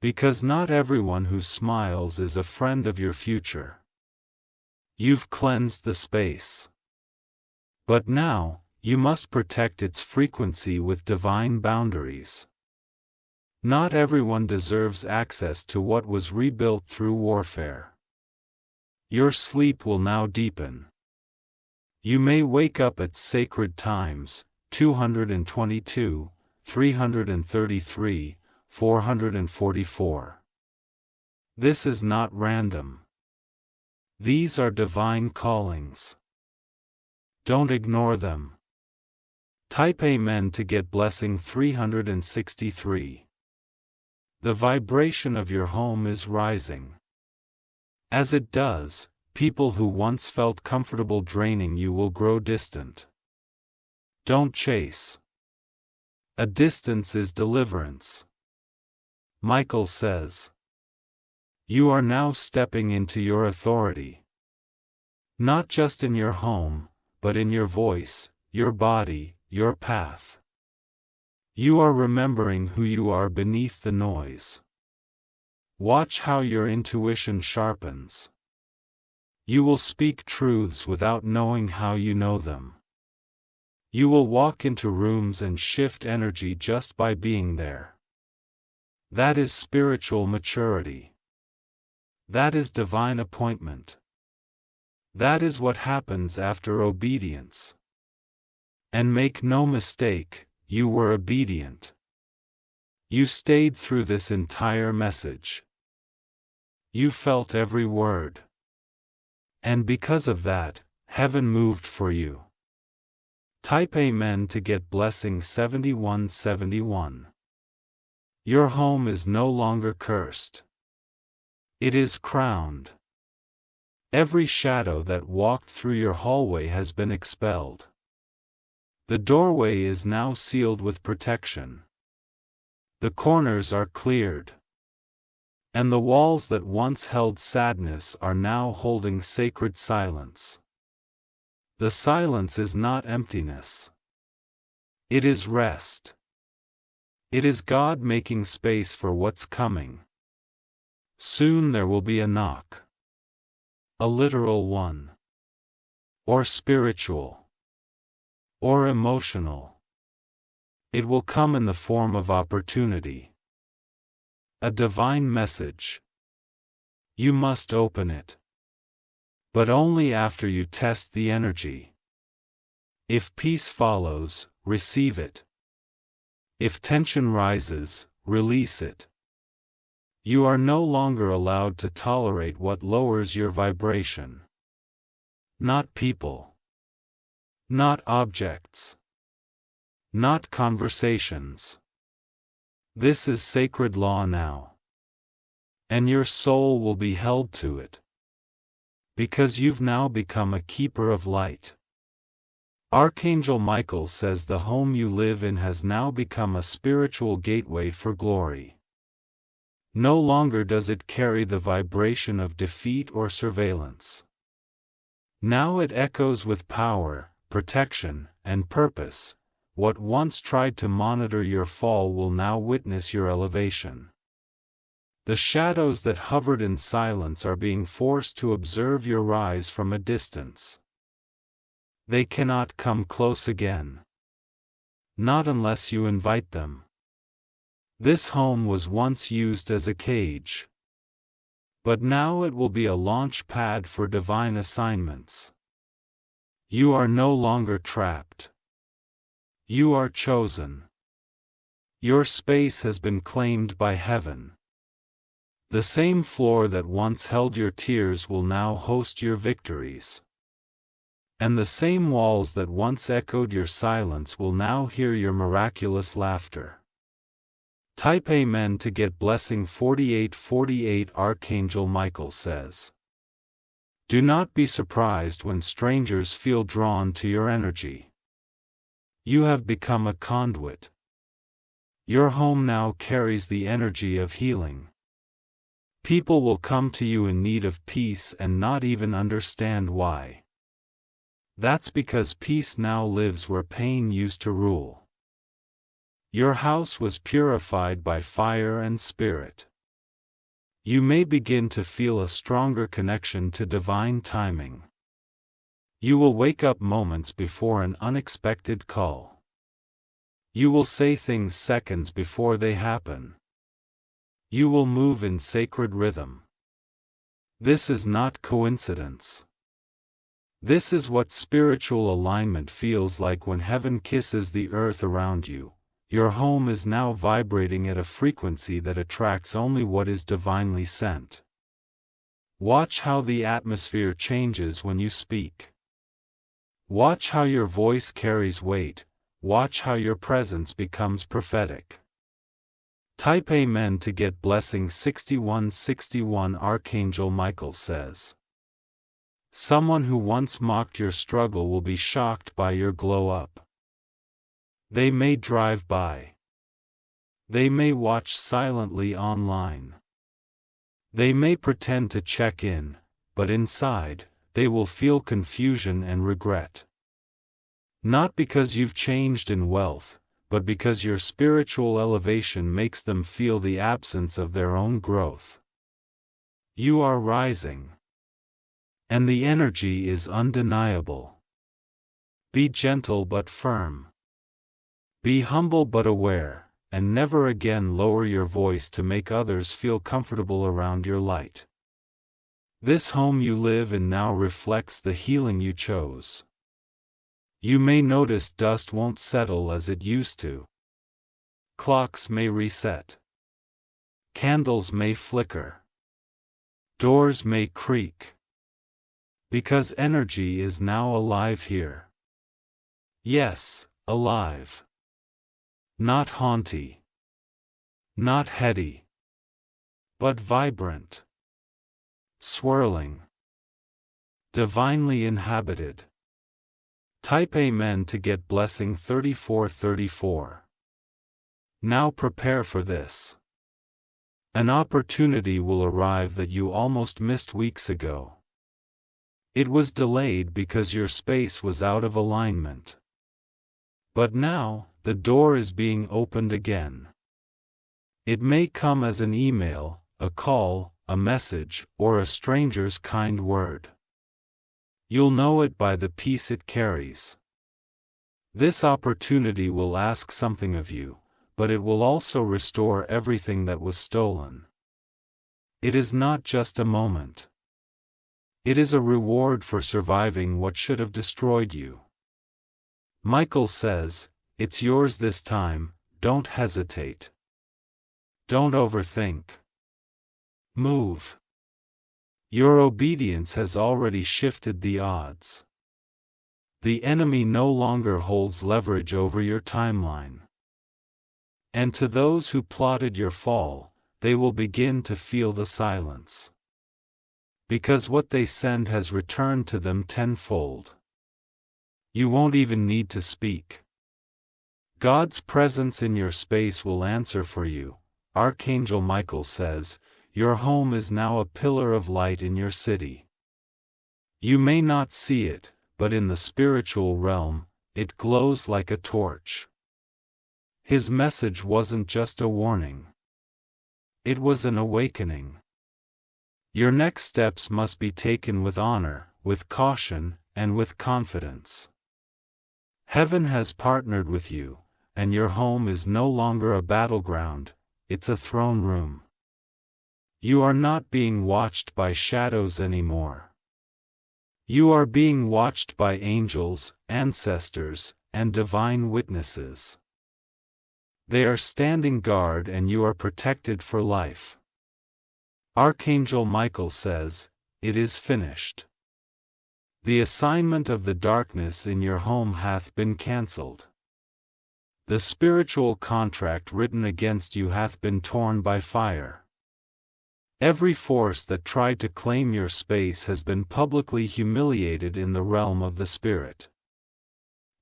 Because not everyone who smiles is a friend of your future. You've cleansed the space. But now, you must protect its frequency with divine boundaries. Not everyone deserves access to what was rebuilt through warfare. Your sleep will now deepen. You may wake up at sacred times, 222, 333, 444. This is not random. These are divine callings. Don't ignore them. Type Amen to get blessing 363. The vibration of your home is rising. As it does, people who once felt comfortable draining you will grow distant. Don't chase. A distance is deliverance. Michael says. You are now stepping into your authority. Not just in your home, but in your voice, your body, your path. You are remembering who you are beneath the noise. Watch how your intuition sharpens. You will speak truths without knowing how you know them. You will walk into rooms and shift energy just by being there. That is spiritual maturity. That is divine appointment. That is what happens after obedience. And make no mistake, you were obedient. You stayed through this entire message. You felt every word. And because of that, heaven moved for you. Type Amen to get blessing 7171. Your home is no longer cursed. It is crowned. Every shadow that walked through your hallway has been expelled. The doorway is now sealed with protection. The corners are cleared. And the walls that once held sadness are now holding sacred silence. The silence is not emptiness. It is rest. It is God making space for what's coming. Soon there will be a knock. A literal one. Or spiritual. Or emotional. It will come in the form of opportunity. A divine message. You must open it. But only after you test the energy. If peace follows, receive it. If tension rises, release it. You are no longer allowed to tolerate what lowers your vibration. Not people. Not objects. Not conversations. This is sacred law now. And your soul will be held to it. Because you've now become a keeper of light. Archangel Michael says the home you live in has now become a spiritual gateway for glory. No longer does it carry the vibration of defeat or surveillance. Now it echoes with power, protection, and purpose. What once tried to monitor your fall will now witness your elevation. The shadows that hovered in silence are being forced to observe your rise from a distance. They cannot come close again. Not unless you invite them. This home was once used as a cage. But now it will be a launch pad for divine assignments. You are no longer trapped. You are chosen. Your space has been claimed by heaven. The same floor that once held your tears will now host your victories. And the same walls that once echoed your silence will now hear your miraculous laughter. Type Amen to get blessing 4848. Archangel Michael says. Do not be surprised when strangers feel drawn to your energy. You have become a conduit. Your home now carries the energy of healing. People will come to you in need of peace and not even understand why. That's because peace now lives where pain used to rule. Your house was purified by fire and spirit. You may begin to feel a stronger connection to divine timing. You will wake up moments before an unexpected call. You will say things seconds before they happen. You will move in sacred rhythm. This is not coincidence. This is what spiritual alignment feels like when heaven kisses the earth around you. Your home is now vibrating at a frequency that attracts only what is divinely sent. Watch how the atmosphere changes when you speak. Watch how your voice carries weight. Watch how your presence becomes prophetic. Type Amen to get blessing 6161. Archangel Michael says. Someone who once mocked your struggle will be shocked by your glow up. They may drive by. They may watch silently online. They may pretend to check in, but inside, they will feel confusion and regret. Not because you've changed in wealth, but because your spiritual elevation makes them feel the absence of their own growth. You are rising. And the energy is undeniable. Be gentle but firm. Be humble but aware, and never again lower your voice to make others feel comfortable around your light. This home you live in now reflects the healing you chose. You may notice dust won't settle as it used to. Clocks may reset. Candles may flicker. Doors may creak. Because energy is now alive here. Yes, alive. Not haunty. Not heady. But vibrant. Swirling. Divinely inhabited. Type Amen to get blessing 3434. Now prepare for this. An opportunity will arrive that you almost missed weeks ago. It was delayed because your space was out of alignment. But now, the door is being opened again. It may come as an email, a call, a message, or a stranger's kind word. You'll know it by the peace it carries. This opportunity will ask something of you, but it will also restore everything that was stolen. It is not just a moment. It is a reward for surviving what should have destroyed you. Michael says, "It's yours this time, don't hesitate. Don't overthink. Move." Your obedience has already shifted the odds. The enemy no longer holds leverage over your timeline. And to those who plotted your fall, they will begin to feel the silence. Because what they send has returned to them tenfold. You won't even need to speak. God's presence in your space will answer for you. Archangel Michael says, "Your home is now a pillar of light in your city." You may not see it, but in the spiritual realm, it glows like a torch. His message wasn't just a warning. It was an awakening. Your next steps must be taken with honor, with caution, and with confidence. Heaven has partnered with you, and your home is no longer a battleground, it's a throne room. You are not being watched by shadows anymore. You are being watched by angels, ancestors, and divine witnesses. They are standing guard and you are protected for life. Archangel Michael says, "It is finished. The assignment of the darkness in your home hath been cancelled. The spiritual contract written against you hath been torn by fire. Every force that tried to claim your space has been publicly humiliated in the realm of the spirit.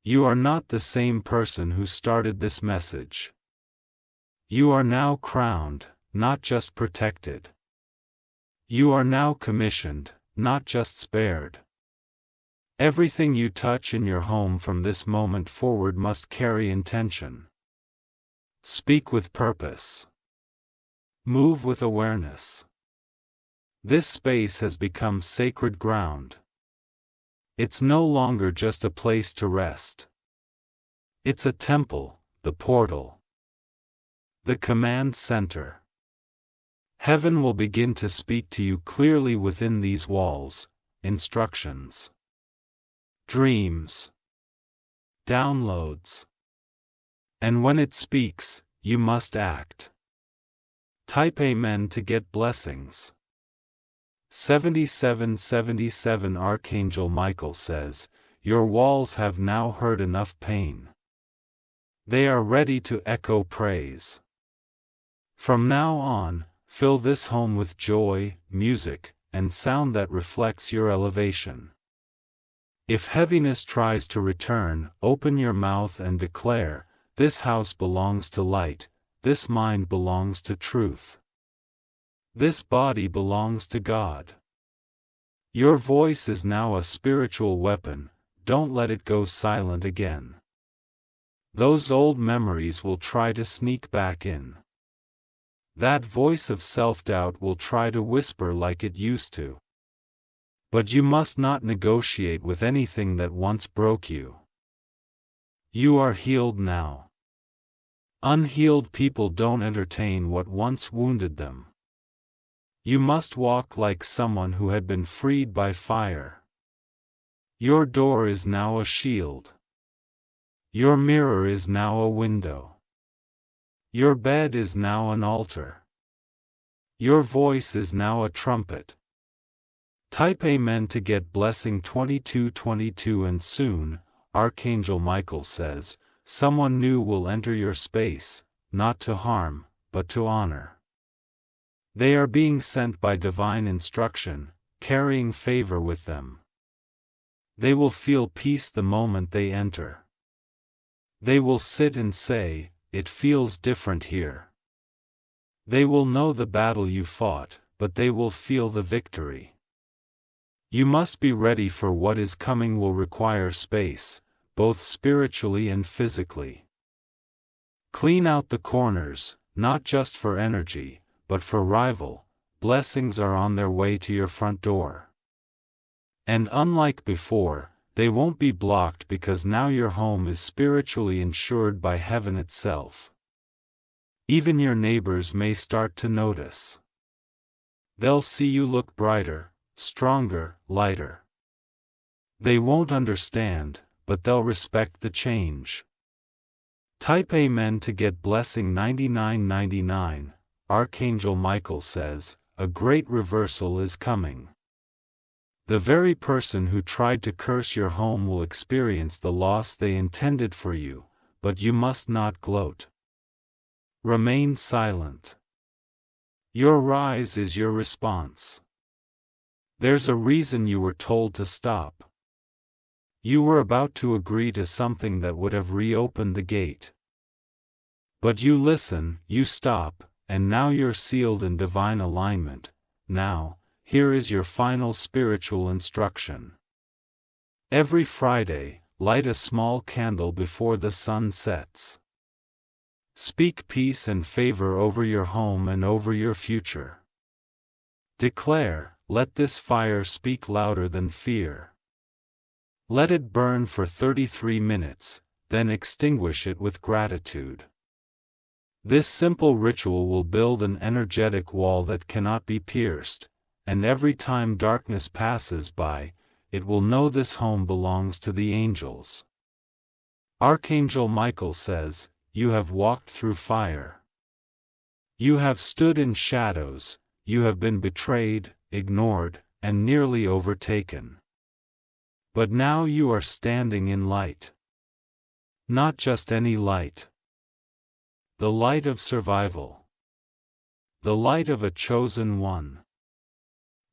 You are not the same person who started this message. You are now crowned, not just protected. You are now commissioned, not just spared. Everything you touch in your home from this moment forward must carry intention. Speak with purpose. Move with awareness. This space has become sacred ground. It's no longer just a place to rest. It's a temple, the portal, the command center. Heaven will begin to speak to you clearly within these walls, instructions, dreams, downloads. And when it speaks, you must act. Type Amen to get blessings. 7777 Archangel Michael says, "Your walls have now heard enough pain. They are ready to echo praise. From now on, fill this home with joy, music, and sound that reflects your elevation. If heaviness tries to return, open your mouth and declare, 'This house belongs to light, this mind belongs to truth. This body belongs to God.' Your voice is now a spiritual weapon, don't let it go silent again. Those old memories will try to sneak back in. That voice of self-doubt will try to whisper like it used to. But you must not negotiate with anything that once broke you. You are healed now. Unhealed people don't entertain what once wounded them. You must walk like someone who had been freed by fire. Your door is now a shield. Your mirror is now a window. Your bed is now an altar. Your voice is now a trumpet. Type Amen to get blessing 2222 and soon, Archangel Michael says, someone new will enter your space, not to harm, but to honor. They are being sent by divine instruction, carrying favor with them. They will feel peace the moment they enter. They will sit and say, "It feels different here." They will know the battle you fought, but they will feel the victory. You must be ready, for what is coming will require space, both spiritually and physically. Clean out the corners, not just for energy, but for arrival. Blessings are on their way to your front door. And unlike before, they won't be blocked, because now your home is spiritually insured by heaven itself. Even your neighbors may start to notice. They'll see you look brighter, stronger, lighter. They won't understand, but they'll respect the change. Type Amen to get blessing 9999. Archangel Michael says, a great reversal is coming. The very person who tried to curse your home will experience the loss they intended for you, but you must not gloat. Remain silent. Your rise is your response. There's a reason you were told to stop. You were about to agree to something that would have reopened the gate. But you listen, you stop, and now you're sealed in divine alignment. Now, here is your final spiritual instruction. Every Friday, light a small candle before the sun sets. Speak peace and favor over your home and over your future. Declare, let this fire speak louder than fear. Let it burn for 33 minutes, then extinguish it with gratitude. This simple ritual will build an energetic wall that cannot be pierced, and every time darkness passes by, it will know this home belongs to the angels. Archangel Michael says, you have walked through fire. You have stood in shadows, you have been betrayed, ignored, and nearly overtaken. But now you are standing in light. Not just any light. The light of survival. The light of a chosen one.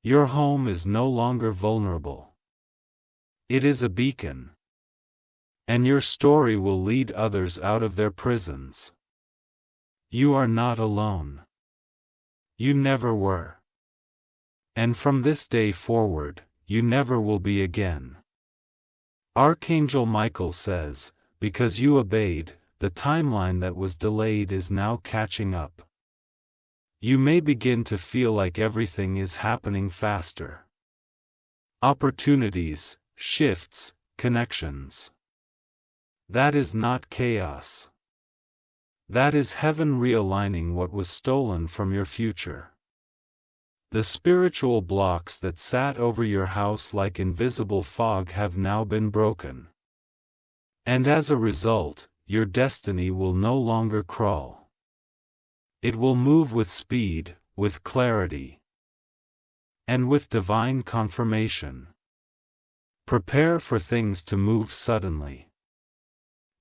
Your home is no longer vulnerable. It is a beacon. And your story will lead others out of their prisons. You are not alone. You never were. And from this day forward, you never will be again. Archangel Michael says, because you obeyed, the timeline that was delayed is now catching up. You may begin to feel like everything is happening faster. Opportunities, shifts, connections. That is not chaos. That is heaven realigning what was stolen from your future. The spiritual blocks that sat over your house like invisible fog have now been broken. And as a result, your destiny will no longer crawl. It will move with speed, with clarity, and with divine confirmation. Prepare for things to move suddenly.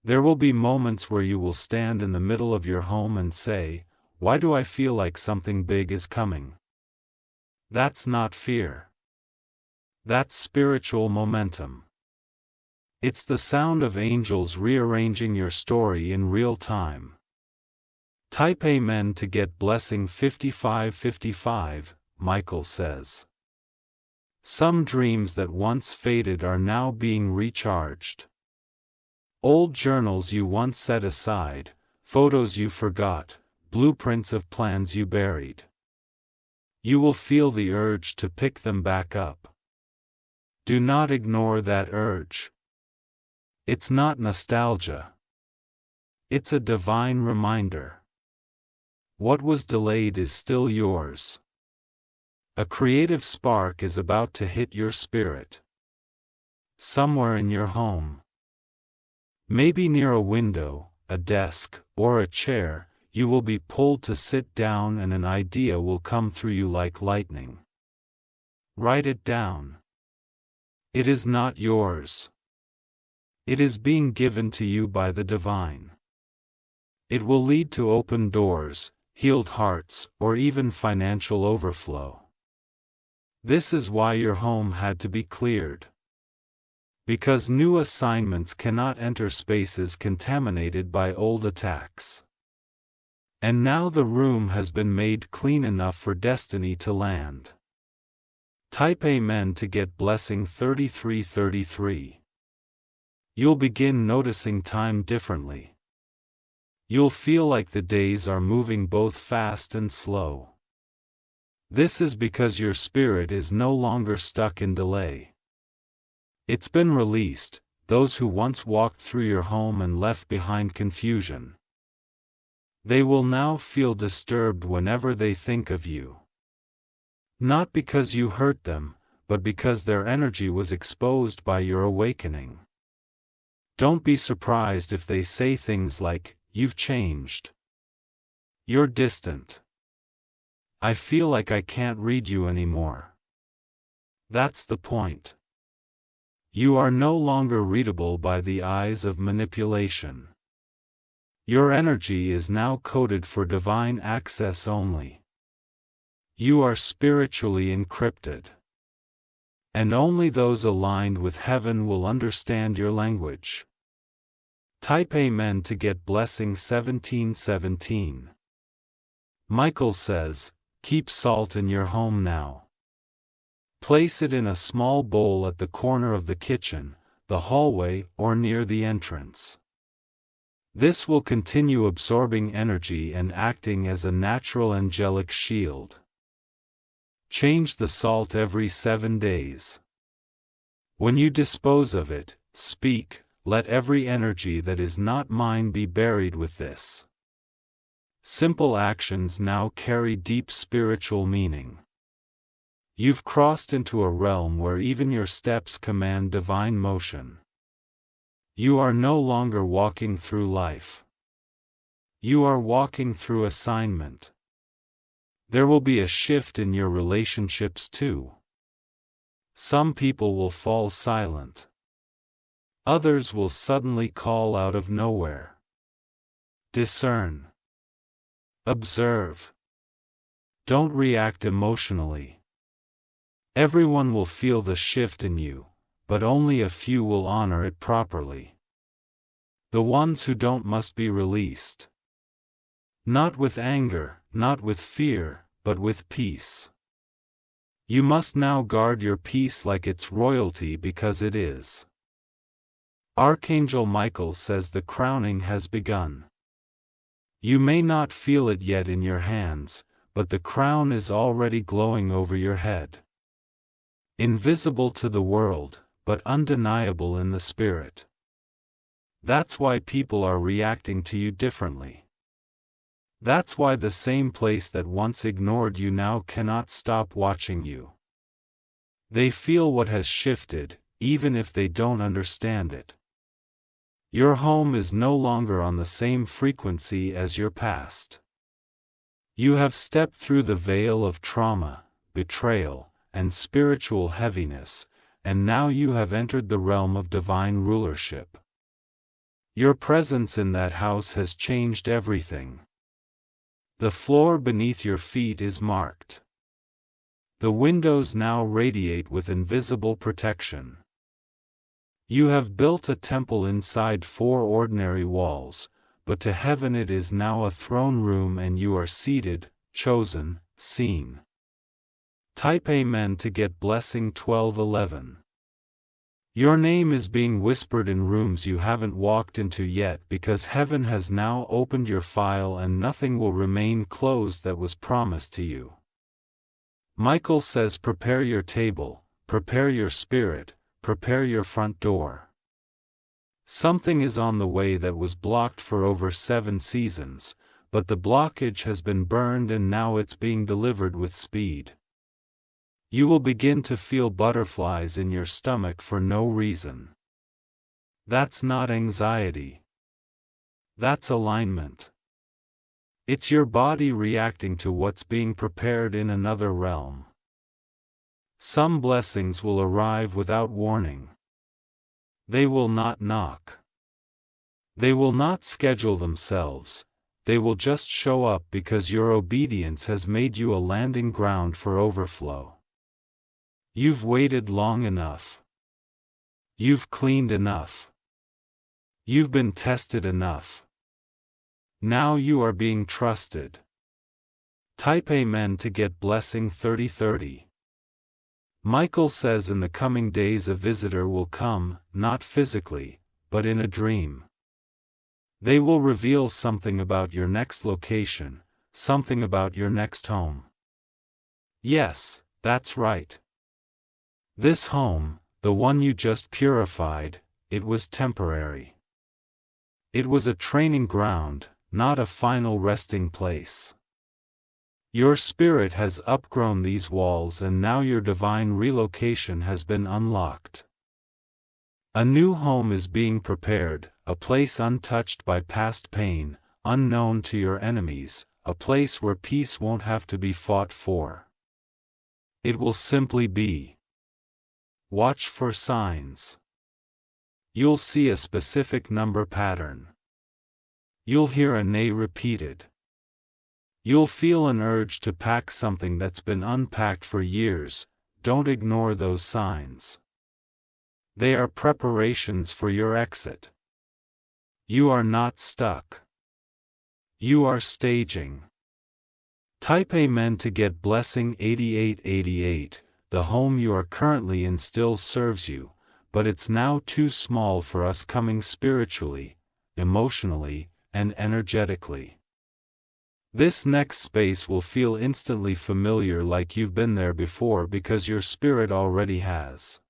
There will be moments where you will stand in the middle of your home and say, why do I feel like something big is coming? That's not fear. That's spiritual momentum. It's the sound of angels rearranging your story in real time. Type Amen to get blessing 5555, Michael says. Some dreams that once faded are now being recharged. Old journals you once set aside, photos you forgot, blueprints of plans you buried. You will feel the urge to pick them back up. Do not ignore that urge. It's not nostalgia. It's a divine reminder. What was delayed is still yours. A creative spark is about to hit your spirit. Somewhere in your home. Maybe near a window, a desk, or a chair, you will be pulled to sit down and an idea will come through you like lightning. Write it down. It is not yours. It is being given to you by the divine. It will lead to open doors, healed hearts, or even financial overflow. This is why your home had to be cleared. Because new assignments cannot enter spaces contaminated by old attacks. And now the room has been made clean enough for destiny to land. Type Amen to get blessing 3333. You'll begin noticing time differently. You'll feel like the days are moving both fast and slow. This is because your spirit is no longer stuck in delay. It's been released, those who once walked through your home and left behind confusion. They will now feel disturbed whenever they think of you. Not because you hurt them, but because their energy was exposed by your awakening. Don't be surprised if they say things like, "You've changed. You're distant. I feel like I can't read you anymore." That's the point. You are no longer readable by the eyes of manipulation. Your energy is now coded for divine access only. You are spiritually encrypted. And only those aligned with heaven will understand your language. Type Amen to get blessing 1717. Michael says, keep salt in your home now. Place it in a small bowl at the corner of the kitchen, the hallway, or near the entrance. This will continue absorbing energy and acting as a natural angelic shield. Change the salt every 7 days. When you dispose of it, speak, "Let every energy that is not mine be buried with this." Simple actions now carry deep spiritual meaning. You've crossed into a realm where even your steps command divine motion. You are no longer walking through life. You are walking through assignment. There will be a shift in your relationships too. Some people will fall silent. Others will suddenly call out of nowhere. Discern. Observe. Don't react emotionally. Everyone will feel the shift in you, but only a few will honor it properly. The ones who don't must be released. Not with anger, not with fear, but with peace. You must now guard your peace like it's royalty, because it is. Archangel Michael says the crowning has begun. You may not feel it yet in your hands, but the crown is already glowing over your head. Invisible to the world, but undeniable in the spirit. That's why people are reacting to you differently. That's why the same place that once ignored you now cannot stop watching you. They feel what has shifted, even if they don't understand it. Your home is no longer on the same frequency as your past. You have stepped through the veil of trauma, betrayal, and spiritual heaviness, and now you have entered the realm of divine rulership. Your presence in that house has changed everything. The floor beneath your feet is marked. The windows now radiate with invisible protection. You have built a temple inside 4 ordinary walls, but to heaven it is now a throne room, and you are seated, chosen, seen. Type Amen to get blessing 1211. Your name is being whispered in rooms you haven't walked into yet, because heaven has now opened your file and nothing will remain closed that was promised to you. Michael says, prepare your table, prepare your spirit, prepare your front door. Something is on the way that was blocked for over 7 seasons, but the blockage has been burned and now it's being delivered with speed. You will begin to feel butterflies in your stomach for no reason. That's not anxiety. That's alignment. It's your body reacting to what's being prepared in another realm. Some blessings will arrive without warning. They will not knock. They will not schedule themselves. They will just show up because your obedience has made you a landing ground for overflow. You've waited long enough. You've cleaned enough. You've been tested enough. Now you are being trusted. Type Amen to get blessing 3030. Michael says in the coming days a visitor will come, not physically, but in a dream. They will reveal something about your next location, something about your next home. Yes, that's right. This home, the one you just purified, it was temporary. It was a training ground, not a final resting place. Your spirit has outgrown these walls and now your divine relocation has been unlocked. A new home is being prepared, a place untouched by past pain, unknown to your enemies, a place where peace won't have to be fought for. It will simply be. Watch for signs. You'll see a specific number pattern. You'll hear a nay repeated. You'll feel an urge to pack something that's been unpacked for years. Don't ignore those signs. They are preparations for your exit. You are not stuck. You are staging. Type Amen to get blessing 8888. The home you are currently in still serves you, but it's now too small for us coming spiritually, emotionally, and energetically. This next space will feel instantly familiar, like you've been there before because your spirit already has.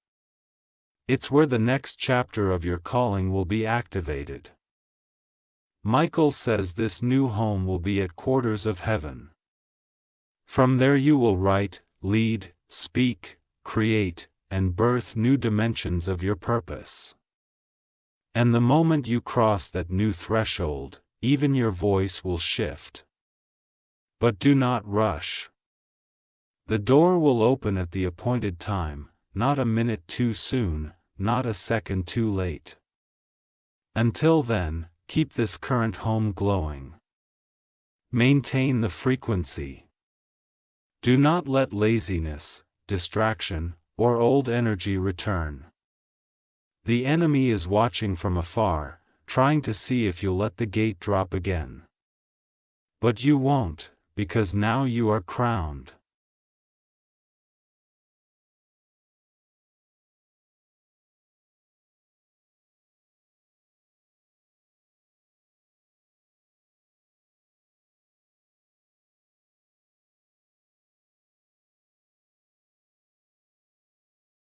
It's where the next chapter of your calling will be activated. Michael says this new home will be at quarters of heaven. From there you will write, lead, speak, create, and birth new dimensions of your purpose. And the moment you cross that new threshold, even your voice will shift. But do not rush. The door will open at the appointed time, not a minute too soon, not a second too late. Until then, keep this current home glowing. Maintain the frequency. Do not let laziness, distraction, or old energy return. The enemy is watching from afar, trying to see if you'll let the gate drop again. But you won't, because now you are crowned.